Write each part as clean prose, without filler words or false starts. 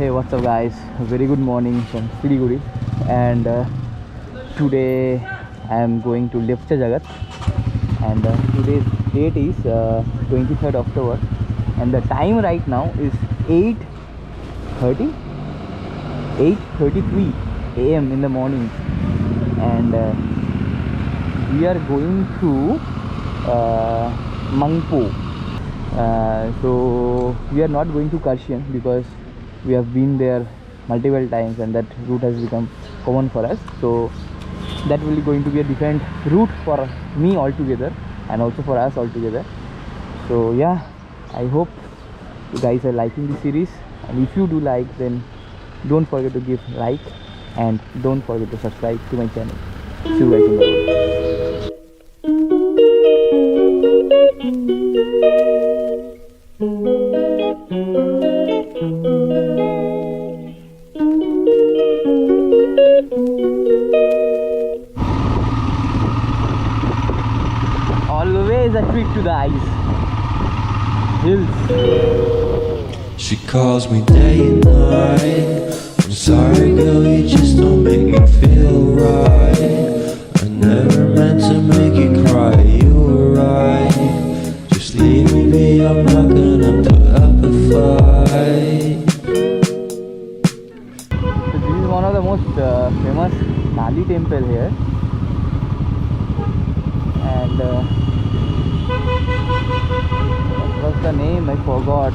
Hey, what's up guys? Very good morning from Siliguri, and today I am going to Lepcha Jagat, and today's date is 23rd October, and the time right now is 8:30 8:33 AM in the morning, and we are going to Mangpo. So we are not going to Karshian because we have been there multiple times and that route has become common for us. So that will be going to be a different route for me altogether and also for us altogether. So yeah, I hope you guys are liking the series, and if you do like, then don't forget to give like and don't forget to subscribe to my channel. See you guys in the road. Always a treat to the eyes. Hills. She calls me day and night. I'm sorry girl, you just don't make me feel right. I never meant to make you cry, you were right. Just leave me be, I'm not gonna put up a fight. So this is one of the most famous Kali temple here, and what was the name? I forgot.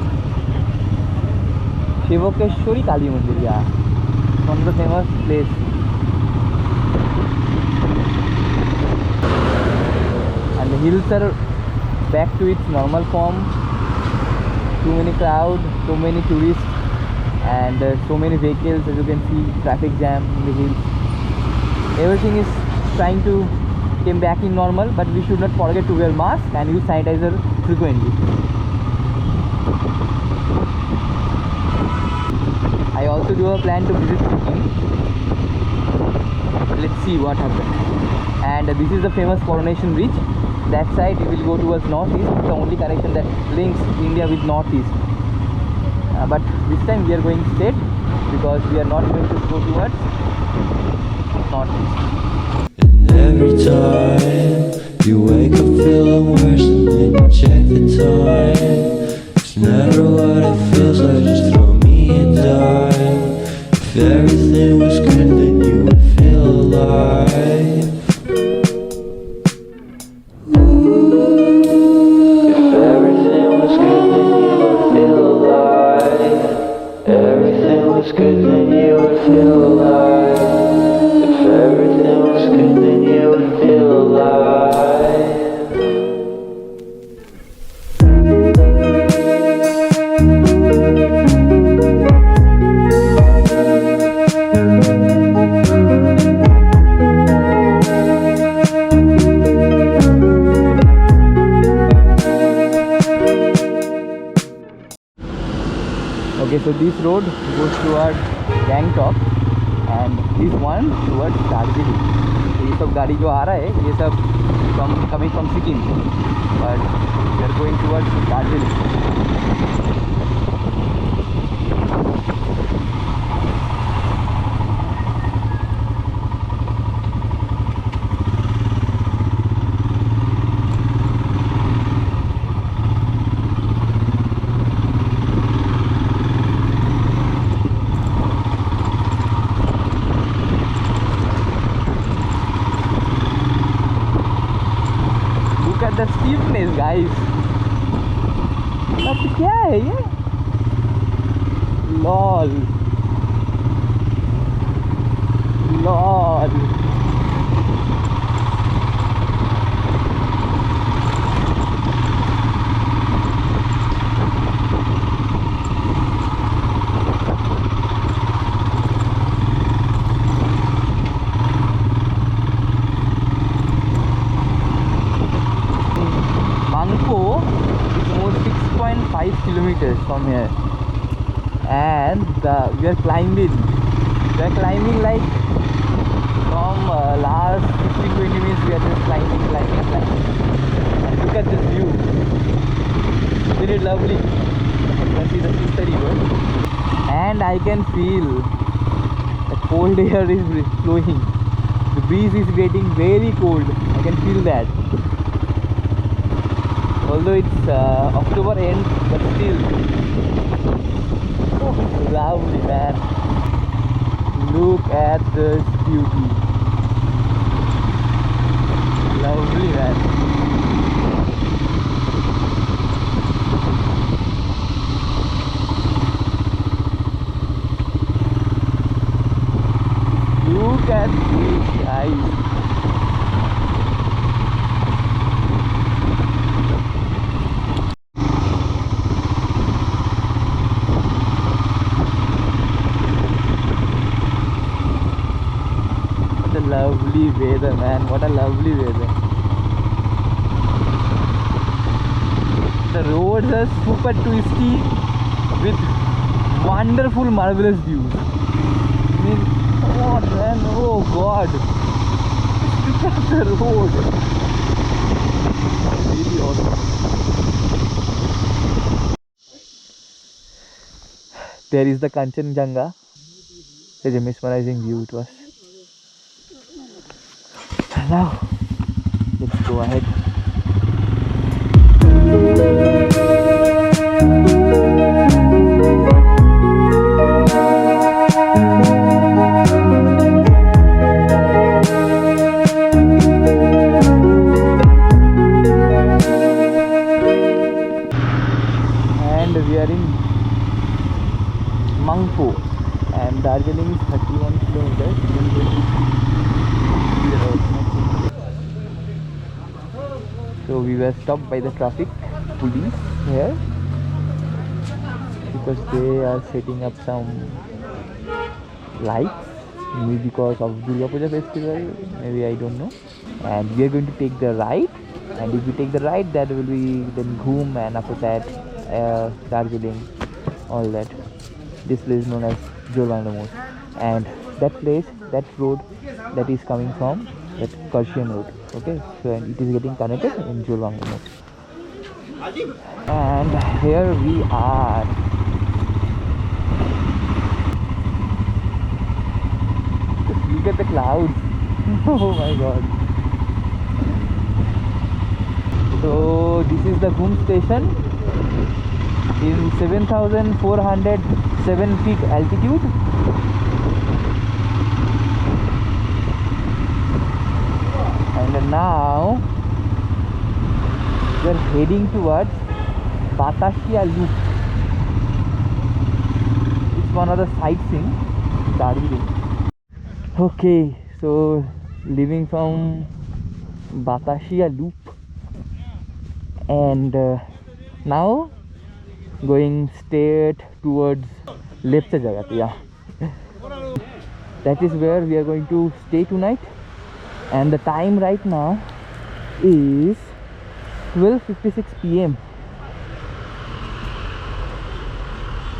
Shivokeshwari Kali Mandir, yeah. One of the famous place. And the hills are back to its normal form. Too many crowd, so many tourists, and so many vehicles. As you can see, traffic jam in the hills. Everything is trying to come back in normal, but we should not forget to wear mask and use sanitizer frequently. I also do a plan to visit Sikkim. Let's see what happens. And this is the famous Coronation Bridge. That side we will go towards northeast. It's the only connection that links India with northeast. But this time we are going straight because we are not going to go towards northeast. And every time you wake up feeling worse, and then you check the time. It's never what it feels like, just throw me a dime. If everything was good, then you would feel alive. If everything was good, then you would feel alive. Everything was good, then you would feel alive. If everything was good, then you would feel alive. Okay, so this road goes toward Gangtok and this one towards Darjeeling. So ये सब गाड़ी जो आ रहा है ये सब coming from Sikkim, but we are going towards Darjeeling. Look at the steepness, guys. अब क्या है ये? Lol lol Mangpo is almost 6.5 kilometers from here, and we are climbing. We are climbing like from last 15-20 minutes. We are just climbing. And look at this view. Very lovely. You can see the sister river. and I can feel the cold air is flowing. The breeze is getting very cold. I can feel that. Although it's October end, but still. Oh, lovely, man. Look at this beauty. Lovely, man. Look at these guys. What a lovely weather, man. What a lovely weather. The roads are super twisty with wonderful, marvelous views. I mean, oh man, oh god. Look at the road. Really awesome. There is the Kanchenjunga. Such a mesmerizing view it was. Now, let's go ahead. And we are in Mangpo, and Darjeeling is 31 kilometers. So we were stopped by the traffic police here because they are setting up some lights, maybe because of Durga Puja festival, maybe, I don't know. And we are going to take the right, and if we take the right, that will be then Ghoom, and after that Darjeeling, all that. This place is known as Jolwangla Moat, and that place, that road that is coming from that Persian road. Okay, so and it is getting connected in Jolwangla Moat. And here we are. Just look at the clouds. Oh my god. So this is the Ghoom station in 7,407 feet altitude. And now we are heading towards Batashia Loop. It's one of the sightseeing Darjeeling. Okay, so leaving from Batashia Loop, and now going straight towards Lepcha Jagat. Yeah, that is where we are going to stay tonight. And the time right now is 12:56 PM,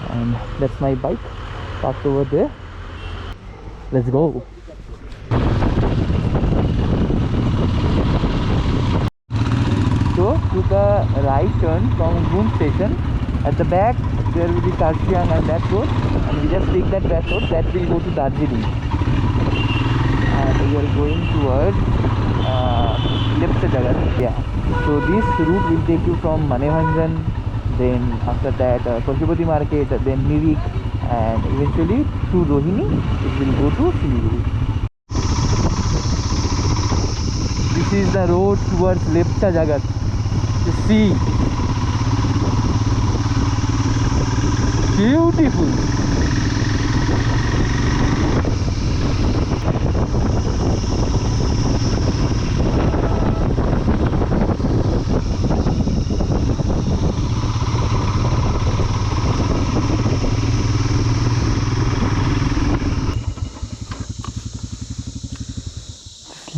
and that's my bike parked over there. Let's go. So took a right turn from Ghoom station. At the back there will be Tarsiang and that road, and we just take that back road that will go to Darjeeling. And we are going towards Lepcha Jagat. Yeah. So this route will take you from Manebhanjan, then after that Koshipati Market, then Mirik, and eventually to Rohini. It will go to Siliguri. This is the road towards Lepcha Jagat. You see, beautiful.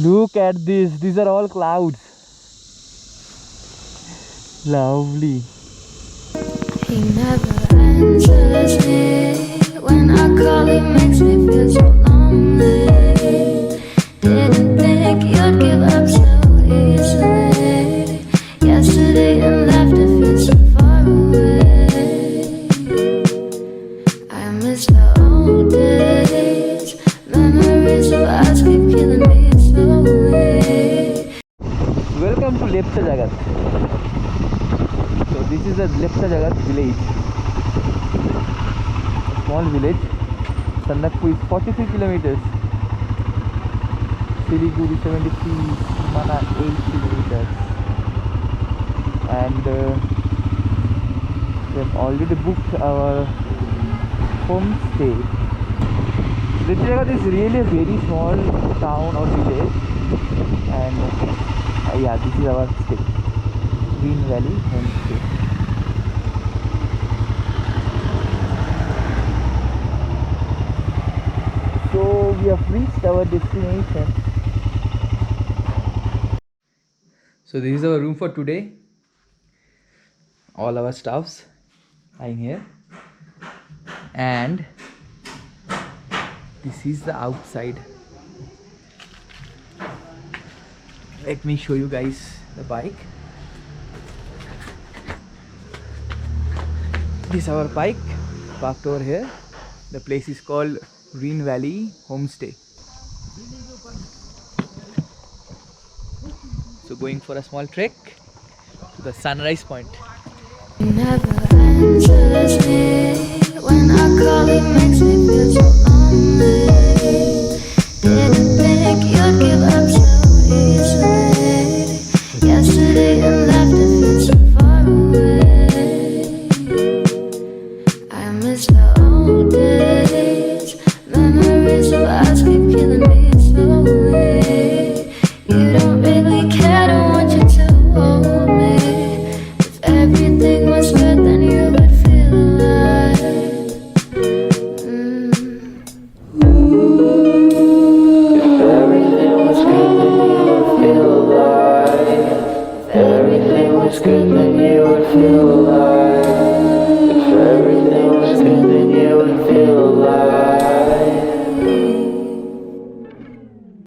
Look at this. These are all clouds. Lovely. He never answers me. When I call, he makes me feel so lonely. Didn't think you'd give up so easily. Yesterday and laughter feels so far away. I miss Jagat village. A small village. Sandakpur is 43 kilometers. Siliguri 73, Mana 8 kilometers. And we have already booked our homestay. Jagat is really a very small town or village, and yeah, this is our stay, Green Valley Homestay. So we have reached our destination. So this is our room for today. All our stuffs are in here, and this is the outside. Let me show you guys the bike. This is our bike parked over here. The place is called Green Valley Homestay. So going for a small trek to the sunrise point. Never answers me when I call. It makes me feel so lonely. Didn't think you'd give up so easily. Yesterday you left, it feels so far away. I miss the old days. Memories of us keep killing me slowly. You don't really care, don't want you to hold me. If everything was good, then you would feel alive. If everything was good, then you would feel alive. If everything was good, then you would feel alive.